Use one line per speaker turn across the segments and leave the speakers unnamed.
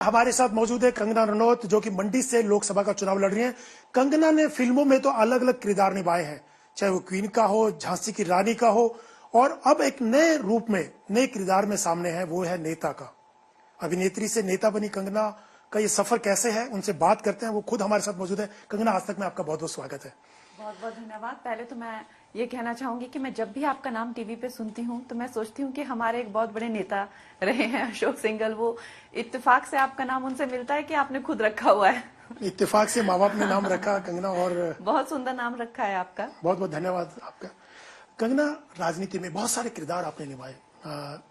हमारे साथ मौजूद है कंगना रनौत, जो कि मंडी से लोकसभा का चुनाव लड़ रही हैं। कंगना ने फिल्मों में तो अलग अलग किरदार निभाए हैं, चाहे वो क्वीन का हो, झांसी की रानी का हो, और अब एक नए रूप में, नए किरदार में सामने है, वो है नेता का। अभिनेत्री से नेता बनी कंगना का ये सफर कैसे है, उनसे बात करते हैं। वो खुद हमारे साथ मौजूद है। कंगना, आज तक में आपका बहुत बहुत स्वागत है।
बहुत बहुत धन्यवाद। पहले तो मैं ये कहना चाहूंगी कि मैं जब भी आपका नाम टीवी पे सुनती हूँ तो मैं सोचती हूँ कि हमारे एक बहुत बड़े नेता रहे हैं अशोक सिंघल। वो इत्तेफाक से आपका नाम उनसे मिलता है कि आपने खुद रखा हुआ है?
इत्तेफाक से माँ बाप ने नाम रखा कंगना, और
बहुत सुंदर नाम रखा है आपका।
बहुत बहुत धन्यवाद आपका। कंगना, राजनीति में बहुत सारे किरदार आपने निभाए।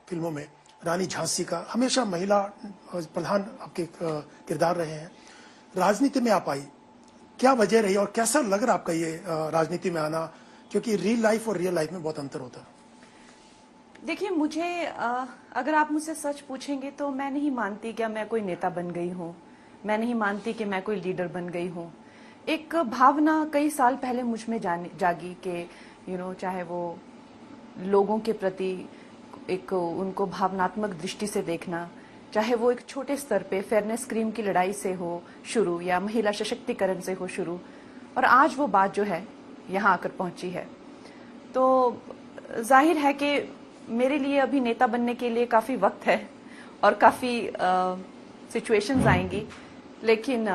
फिल्मों में रानी झांसी का, हमेशा महिला प्रधान आपके किरदार रहे हैं। राजनीति में आप आई, क्या वजह रही और कैसा लग रहा आपका ये राजनीति में आना, क्योंकि रियल लाइफ और रियल लाइफ में बहुत अंतर होता है?
देखिए, मुझे अगर आप मुझसे सच पूछेंगे तो मैं नहीं मानती कि मैं कोई नेता बन गई हूँ। मैं नहीं मानती कि मैं कोई लीडर बन गई हूँ। एक भावना कई साल पहले मुझ में जागी कि चाहे वो लोगों के प्रति एक उनको भावनात्मक दृष्टि से देखना, चाहे वो एक छोटे स्तर पे फेयरनेस क्रीम की लड़ाई से हो शुरू या महिला सशक्तिकरण से हो शुरू, और आज वो बात जो है यहाँ आकर पहुंची है। तो जाहिर है कि मेरे लिए अभी नेता बनने के लिए काफी वक्त है और काफी सिचुएशंस आएंगी, लेकिन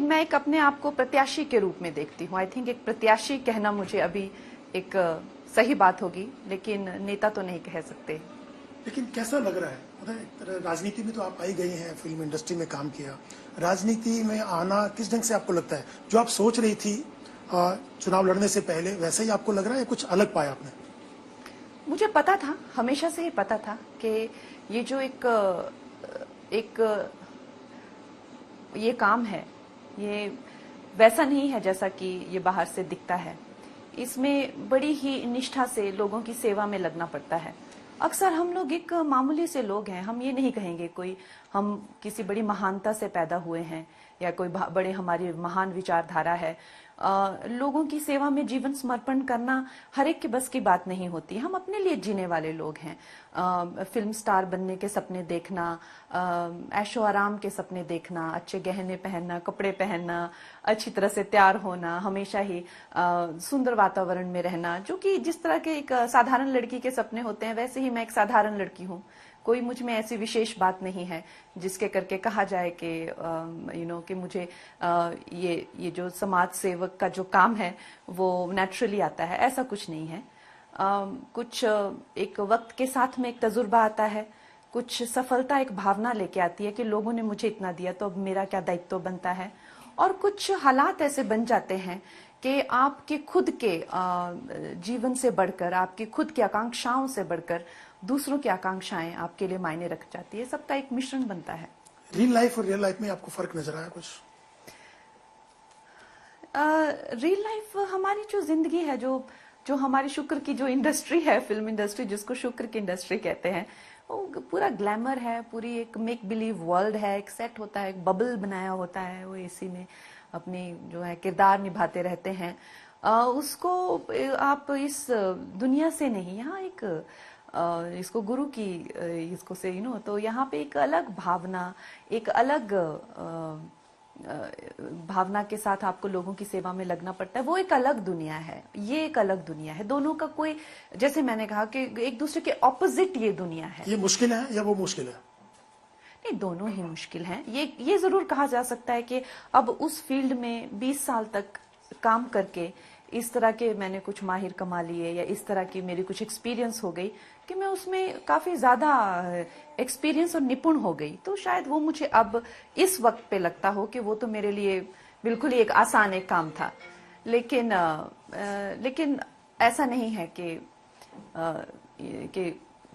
मैं एक अपने आप को प्रत्याशी के रूप में देखती हूँ। आई थिंक एक प्रत्याशी कहना मुझे अभी एक सही बात होगी, लेकिन नेता तो नहीं कह सकते।
लेकिन कैसा लग रहा है? मतलब राजनीति में तो आप आई गई हैं, फिल्म इंडस्ट्री में काम किया, राजनीति में आना किस ढंग से आपको लगता है? जो आप सोच रही थी चुनाव लड़ने से पहले, वैसा ही आपको लग रहा है या कुछ अलग पाया आपने?
मुझे पता था, हमेशा से ही पता था कि ये जो ये काम है, ये वैसा नहीं है जैसा कि ये बाहर से दिखता है। इसमें बड़ी ही निष्ठा से लोगों की सेवा में लगना पड़ता है। अक्सर हम लोग एक मामूली से लोग हैं, हम ये नहीं कहेंगे कोई हम किसी बड़ी महानता से पैदा हुए हैं या कोई बड़े हमारी महान विचारधारा है। लोगों की सेवा में जीवन समर्पण करना हर एक के बस की बात नहीं होती। हम अपने लिए जीने वाले लोग हैं। फिल्म स्टार बनने के सपने देखना, ऐशो आराम के सपने देखना, अच्छे गहने पहनना, कपड़े पहनना, अच्छी तरह से तैयार होना, हमेशा ही सुंदर वातावरण में रहना, जो कि जिस तरह के एक साधारण लड़की के सपने होते हैं, वैसे ही मैं एक साधारण लड़की हूँ। कोई मुझ में ऐसी विशेष बात नहीं है जिसके करके कहा जाए कि कि मुझे ये जो समाज सेवक का जो काम है वो नेचुरली आता है। ऐसा कुछ नहीं है। कुछ एक वक्त के साथ में एक तजुर्बा आता है, कुछ सफलता एक भावना लेके आती है कि लोगों ने मुझे इतना दिया तो अब मेरा क्या दायित्व बनता है, और कुछ हालात ऐसे बन जाते हैं कि आपके खुद के जीवन से बढ़कर, आपकी खुद की आकांक्षाओं से बढ़कर दूसरों की आकांक्षाएं आपके लिए मायने रख जाती है। सबका एक मिश्रण बनता है।
रियल लाइफ और रियल लाइफ में आपको फर्क नजर आया कुछ?
रियल लाइफ हमारी जो जिंदगी है, जो हमारी शुक्र की जो इंडस्ट्री है, फिल्म इंडस्ट्री, जिसको शुक्र की इंडस्ट्री कहते हैं, वो पूरा ग्लैमर है, पूरी एक मेक बिलीव वर्ल्ड है। एक सेट होता है, एक बबल बनाया होता है, वो एसी में अपनी जो है किरदार निभाते रहते हैं। उसको आप इस दुनिया से नहीं, यहाँ एक इसको गुरु की इसको से तो यहाँ पे एक अलग भावना, एक अलग भावना के साथ आपको लोगों की सेवा में लगना पड़ता है। वो एक अलग दुनिया है, ये एक अलग दुनिया है। दोनों का कोई, जैसे मैंने कहा कि एक दूसरे के ऑपोजिट ये दुनिया है।
ये मुश्किल है या वो मुश्किल है?
नहीं, दोनों ही मुश्किल हैं। ये जरूर कहा जा सकता है कि अब उस फील्ड में 20 साल तक काम करके इस तरह के मैंने कुछ माहिर कमा लिए, या इस तरह की मेरी कुछ एक्सपीरियंस हो गई कि मैं उसमें काफी ज्यादा एक्सपीरियंस और निपुण हो गई। तो शायद वो मुझे अब इस वक्त पे लगता हो कि वो तो मेरे लिए बिल्कुल ही एक आसान एक काम था। लेकिन ऐसा नहीं है कि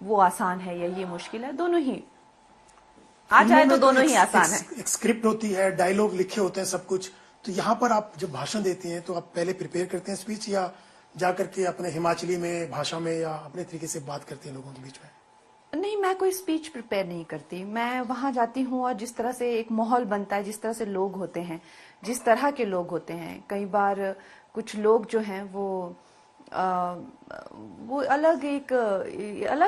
वो आसान है या ये मुश्किल है। दोनों ही आ जाए तो दोनों ही आसान है।
एक स्क्रिप्ट होती है, डायलॉग लिखे होते हैं, सब कुछ। तो यहाँ पर आप जब भाषण देती हैं तो आप पहले प्रिपेयर करते हैं स्पीच, या जाकर के अपने हिमाचली में भाषा में या अपने तरीके से बात करते हैं लोगों के बीच में?
नहीं, मैं कोई स्पीच प्रिपेयर नहीं करती। मैं वहां जाती हूँ और जिस तरह से एक माहौल बनता है, जिस तरह से लोग होते हैं, जिस तरह के लोग होते हैं, कई बार कुछ लोग जो हैं वो वो अलग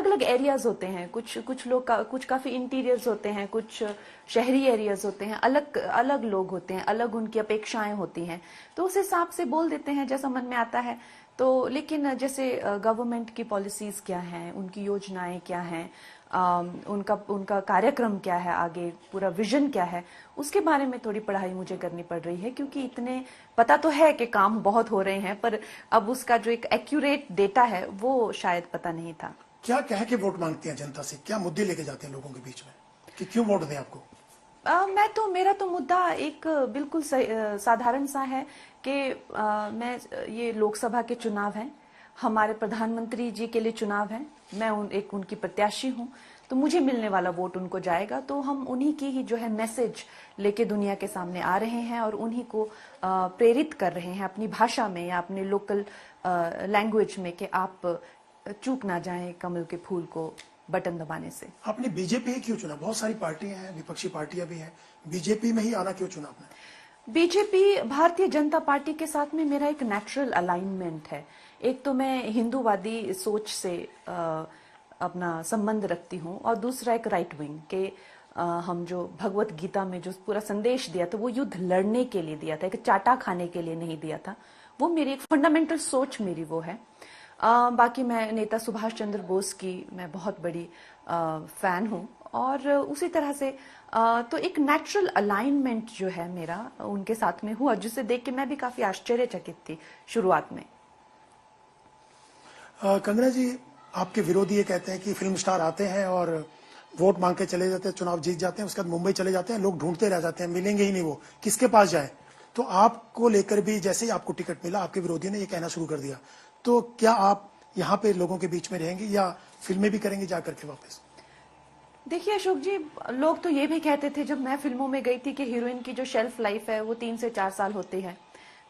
अलग एरियाज होते हैं। कुछ लोग कुछ काफी इंटीरियर्स होते हैं, कुछ शहरी एरियाज होते हैं, अलग अलग लोग होते हैं, अलग उनकी अपेक्षाएं होती हैं, तो उस हिसाब से बोल देते हैं जैसा मन में आता है। तो लेकिन जैसे गवर्नमेंट की पॉलिसीज क्या हैं, उनकी योजनाएं क्या हैं, उनका उनका कार्यक्रम क्या है, आगे पूरा विजन क्या है, उसके बारे में थोड़ी पढ़ाई मुझे करनी पड़ रही है। क्योंकि इतने पता तो है कि काम बहुत हो रहे हैं, पर अब उसका जो एक एक्यूरेट डेटा है वो शायद पता नहीं था।
क्या कह के वोट मांगती हैं जनता से, क्या मुद्दे लेके जाते हैं लोगों के बीच में कि क्यों वोट दें आपको?
मेरा तो मुद्दा एक बिल्कुल साधारण सा है कि मैं ये लोकसभा के चुनाव हैं, हमारे प्रधानमंत्री जी के लिए चुनाव है, मैं उनकी प्रत्याशी हूं, तो मुझे मिलने वाला वोट उनको जाएगा। तो हम उन्हीं की ही जो है मैसेज लेके दुनिया के सामने आ रहे हैं और उन्हीं को प्रेरित कर रहे हैं अपनी भाषा में या अपने लोकल लैंग्वेज में कि आप चूक ना जाएं कमल के फूल को बटन दबाने से।
आपने बीजेपी ही क्यों चुना? बहुत सारी पार्टियां हैं, विपक्षी पार्टियां भी हैं, बीजेपी में ही आना क्यों चुना आपने?
बीजेपी भारतीय जनता पार्टी के साथ में मेरा एक नेचुरल अलाइनमेंट है। एक तो मैं हिंदूवादी सोच से अपना संबंध रखती हूँ, और दूसरा एक राइट विंग के हम जो भगवत गीता में जो पूरा संदेश दिया था वो युद्ध लड़ने के लिए दिया था, एक चाटा खाने के लिए नहीं दिया था। वो मेरी एक फंडामेंटल सोच मेरी वो है। बाकी मैं नेता सुभाष चंद्र बोस की मैं बहुत बड़ी फैन हूँ, और उसी तरह से तो एक नेचुरल अलाइनमेंट जो है मेरा उनके साथ में हुआ, जिसे देख के मैं भी काफी आश्चर्यचकित थी शुरुआत में।
कंगना जी, आपके विरोधी ये कहते हैं कि फिल्म स्टार आते हैं और वोट मांग के चले जाते हैं, चुनाव जीत जाते हैं, उसके बाद मुंबई चले जाते हैं, लोग ढूंढते रह जाते हैं, मिलेंगे ही नहीं, वो किसके पास जाए। तो आपको लेकर भी जैसे ही आपको टिकट मिला, आपके विरोधी ने ये कहना शुरू कर दिया, तो क्या आप यहाँ पे लोगों के बीच में रहेंगे या फिल्में भी करेंगे जाकर के वापस?
देखिए अशोक जी, लोग तो ये भी कहते थे जब मैं फिल्मों में गई थी कि हीरोइन की जो शेल्फ लाइफ है वो 3 से 4 साल होती है,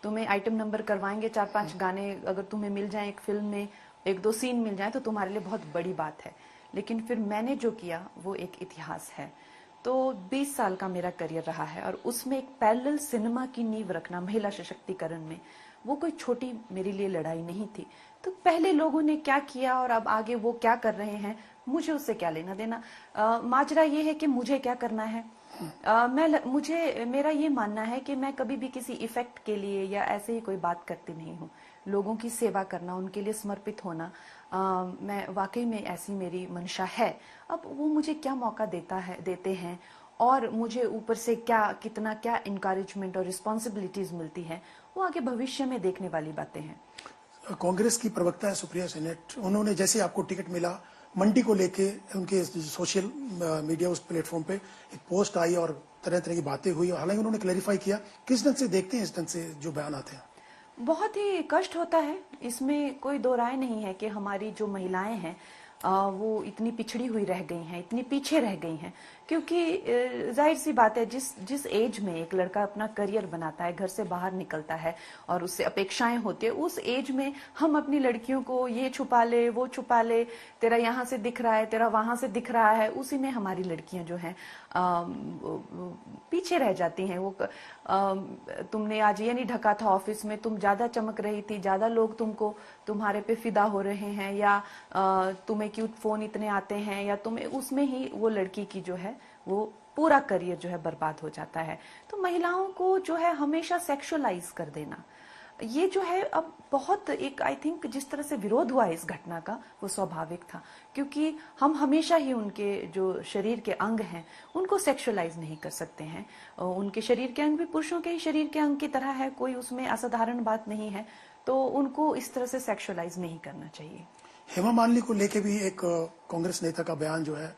तुम्हें आइटम नंबर करवाएंगे, 4-5 गाने अगर तुम्हें मिल जाए एक फिल्म में, 1-2 सीन मिल जाए तो तुम्हारे लिए बहुत बड़ी बात है। लेकिन फिर मैंने जो किया वो एक इतिहास है। तो 20 साल का मेरा करियर रहा है, और उसमें एक पैरेलल सिनेमा की नींव रखना महिला सशक्तिकरण में, वो कोई छोटी मेरे लिए लड़ाई नहीं थी। तो पहले लोगों ने क्या किया और अब आगे वो क्या कर रहे हैं, मुझे उससे क्या लेना देना। माजरा ये है कि मुझे क्या करना है। मेरा ये मानना है कि मैं कभी भी किसी इफेक्ट के लिए या ऐसे ही कोई बात करती नहीं हूँ। लोगों की सेवा करना, उनके लिए समर्पित होना, मैं वाकई में ऐसी मेरी मंशा है। अब वो मुझे क्या मौका देते हैं और मुझे ऊपर से कितना इनकरेजमेंट और रिस्पॉन्सिबिलिटीज मिलती है, वो आगे भविष्य में देखने वाली बातें हैं।
कांग्रेस की प्रवक्ता है सुप्रिया सेनेट, उन्होंने जैसे आपको टिकट मिला, मंडी को लेके उनके सोशल मीडिया उस प्लेटफॉर्म पे एक पोस्ट आई और तरह तरह की बातें हुई, हालांकि उन्होंने क्लैरिफाई किया। किस ढंग से देखते हैं इस ढंग से जो बयान आते हैं?
बहुत ही कष्ट होता है, इसमें कोई दो राय नहीं है कि हमारी जो महिलाएं हैं वो इतनी पिछड़ी हुई रह गई हैं, इतनी पीछे रह गई हैं। क्योंकि जाहिर सी बात है, जिस एज में एक लड़का अपना करियर बनाता है, घर से बाहर निकलता है और उससे अपेक्षाएं होती है, उस एज में हम अपनी लड़कियों को ये छुपा ले, वो छुपा ले, तेरा यहाँ से दिख रहा है, तेरा वहां से दिख रहा है, उसी में हमारी लड़कियां जो हैं पीछे रह जाती हैं। वो तुमने आज ये नहीं ढका था ऑफिस में, तुम ज्यादा चमक रही थी, ज्यादा लोग तुम्हारे पे फिदा हो रहे हैं, या तुम्हें क्यूट फोन इतने आते हैं, या तुम्हें उसमें ही वो लड़की की जो है वो पूरा करियर जो है बर्बाद हो जाता है। तो महिलाओं को जो है हमेशा सेक्सुअलाइज कर देना, ये जो है अब बहुत एक आई थिंक जिस तरह से विरोध हुआ इस घटना का वो स्वाभाविक था, क्योंकि हम हमेशा ही उनके जो शरीर के अंग हैं उनको सेक्सुअलाइज नहीं कर सकते हैं। उनके शरीर के अंग भी पुरुषों के ही शरीर के अंग की तरह है, कोई उसमें असाधारण बात नहीं है, तो उनको इस तरह से सेक्सुअलाइज नहीं करना चाहिए।
हेमा मालिनी को लेके भी एक कांग्रेस नेता का बयान जो है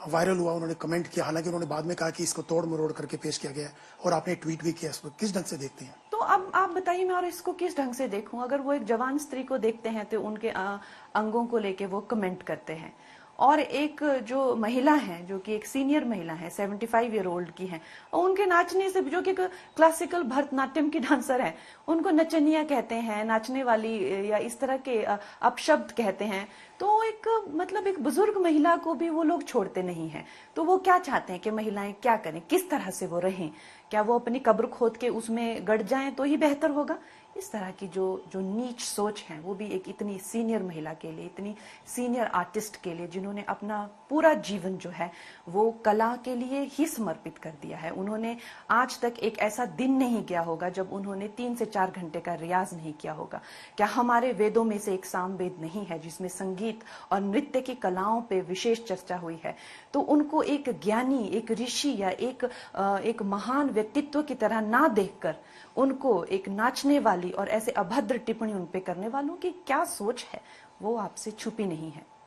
वायरल हुआ, उन्होंने कमेंट किया, हालांकि उन्होंने बाद में कहा कि इसको तोड़ मरोड़ करके पेश किया गया है, और आपने ट्वीट भी किया इस पर। किस ढंग से देखते हैं?
तो अब आप बताइए मैं और इसको किस ढंग से देखूं? अगर वो एक जवान स्त्री को देखते हैं तो उनके अंगों को लेके वो कमेंट करते हैं, और एक जो महिला है जो कि एक सीनियर महिला है 75 ईयर ओल्ड की है, और उनके नाचने से, जो कि क्लासिकल भरतनाट्यम की डांसर है, उनको नचनिया कहते हैं, नाचने वाली, या इस तरह के अपशब्द कहते हैं। तो एक मतलब एक बुजुर्ग महिला को भी वो लोग छोड़ते नहीं हैं। तो वो क्या चाहते हैं कि महिलाएं क्या करें, किस तरह से वो रहें? क्या वो अपनी कब्र खोद के उसमें गड़ जाएं तो ही बेहतर होगा, इस तरह की जो जो नीच सोच है, वो भी एक इतनी सीनियर महिला के लिए, इतनी सीनियर आर्टिस्ट के लिए, जिन्होंने अपना पूरा जीवन जो है वो कला के लिए ही समर्पित कर दिया है। उन्होंने आज तक एक ऐसा दिन नहीं गया होगा जब उन्होंने 3 से 4 घंटे का रियाज नहीं किया होगा। क्या हमारे वेदों में से एक सामवेद नहीं है जिसमें संगीत और नृत्य की कलाओं पे विशेष चर्चा हुई है? तो उनको एक ज्ञानी, एक ऋषि या एक महान व्यक्तित्व की तरह ना देखकर उनको एक नाचने वाली और ऐसे अभद्र टिप्पणी उनपे करने वालों की क्या सोच है, वो आपसे छुपी नहीं है।